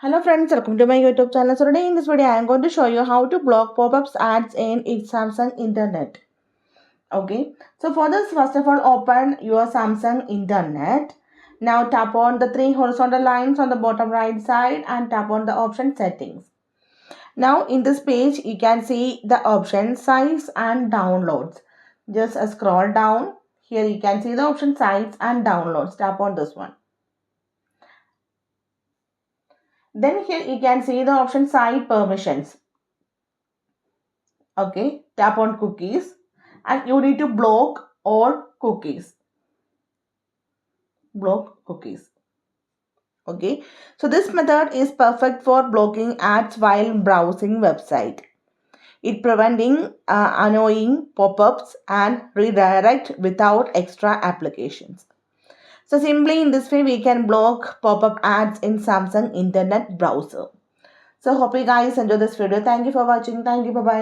Hello friends, welcome to my YouTube channel. So today in this video I am going to show you how to block pop-ups ads in Samsung internet. Okay, so for this first of all open your Samsung internet. Now tap on the three horizontal lines on the bottom right side and tap on the option settings. Now in this page you can see the option sites and downloads. Just scroll down. Here you can see the option sites and downloads. Tap on this one. Then here you can see the option site permissions. Okay, tap on cookies and you need to block all cookies. Block cookies. Okay, so this method is perfect for blocking ads while browsing website. It preventing annoying pop-ups and redirect without extra applications. So simply in this way we can block pop-up ads in Samsung internet browser. So hope you guys enjoy this video. Thank you for watching. Thank you. Bye bye.